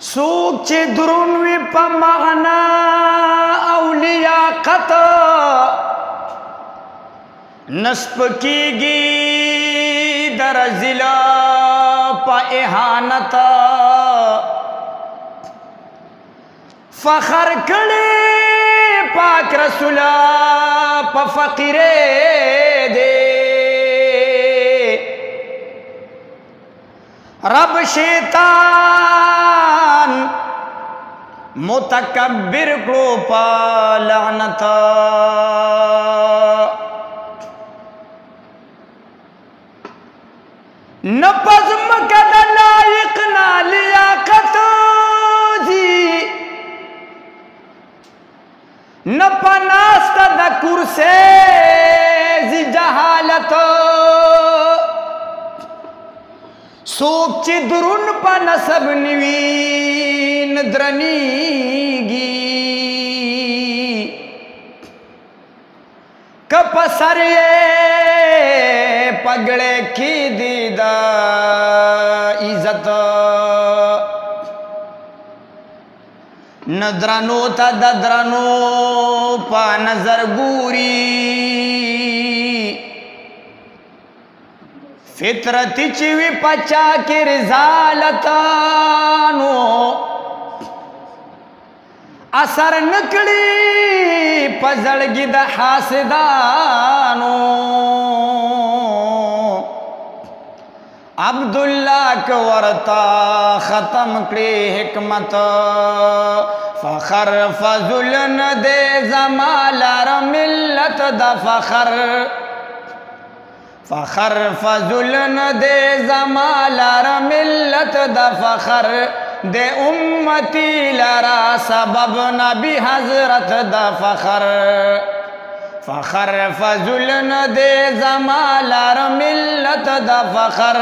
سوک چی درونوی پا مغنا او لیاقت نسپ کی گی در ضلع پا احانت فخر کڑی پاک رسولا پا فقیر دے رب شیطان متکبر کو پا لعنتا نپز مکد لائق نا لیاقت دی نپناست دا کرسے زی جہالت سوک چی درون پا نسب نوین درنیگی کپ سر پگڑے کی دیدہ عزت ندرانو تا ددرانو پا نظر گوری فطرتی چوی پچا کی رزالتانو اثر نکڑی پزڑگی دا حاسدانو عبداللہ کورتا ختم کری حکمت فخر فضلن دے زمالار ملت دا فخر فخر فضلن دے زمالار ملت دا فخر دے امتی لارا سبب نبی حضرت دا فخر فخر فضلن دے زمالار ملت دا فخر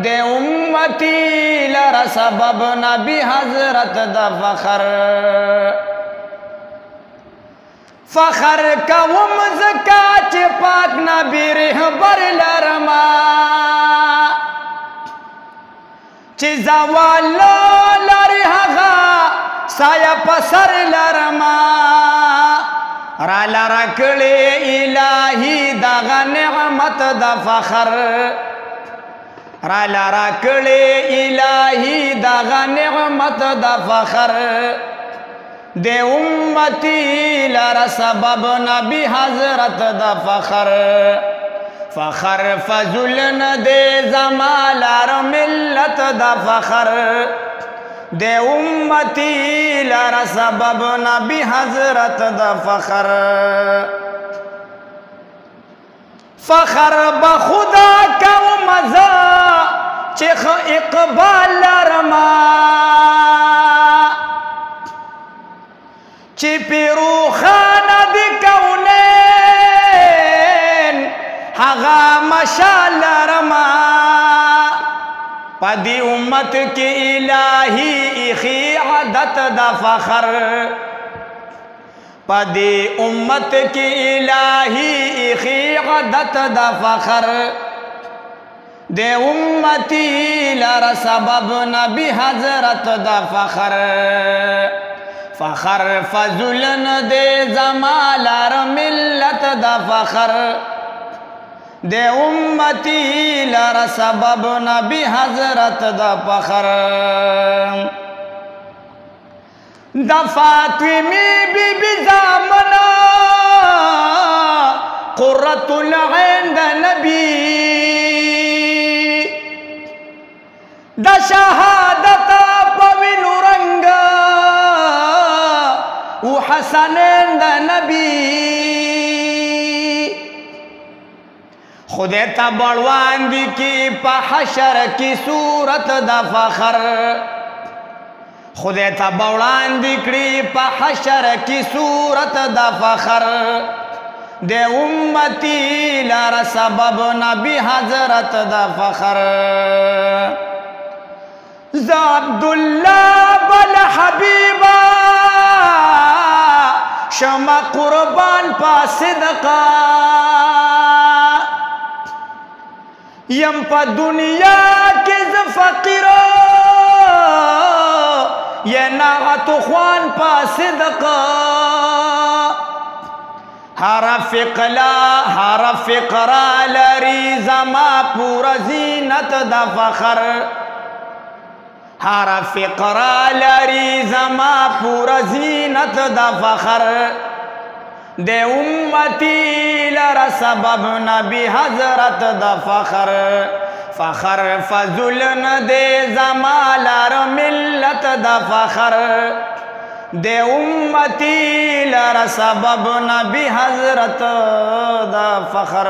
دے امتی لارا سبب نبی حضرت دا فخر فخر کوم زکا چی پاک نبی رہبر لرما چی زوال لاری حغا سایہ پسر لرما را لرکڑی الہی داغا نعمت دا فخر را لرکڑی الہی داغا نعمت دا فخر دے امتی لارا سبب نبی حضرت دا فخر فخر فضلن دے زمالار ملت دا فخر دے امتی لارا سبب نبی حضرت دا فخر فخر بخدا کا مزا چخ اقبال لرما چی پیرو خانہ دی کونین حغا مشال رما پدی امت کی الہی اخی عدت دا فخر پدی امت کی الہی اخی عدت دا فخر دے امتی لار سبب نبی حضرت دا فخر فخر فضلن دے زمالار ملت دا فخر دے امتی لار سبب نبی حضرت دا فخر دا فاطمی بی بی زامنا قرۃ العین دا نبی دا شہادتا پوینو رنگا او حسنین دا نبی خودے تا بڑوان دی کی پا حشر کی صورت دا فخر خودے تا بڑوان دی کری پا حشر کی صورت دا فخر دے امتی لار سبب نبی حضرت دا فخر زا عبداللہ بل حبیبہ شمع قربان پا صدقہ یم پا دنیا کی فقیرہ نعت خوان پا صدق ہر فقرا لری زما پورا زینت دا فخر ہر فقرا لری زما پورا زینت دا فخر دے امتی لرا سبب نبی حضرت دا فخر فخر فضلن دے زما لر ملت دا فخر دے امتی لرا سبب نبی حضرت دا فخر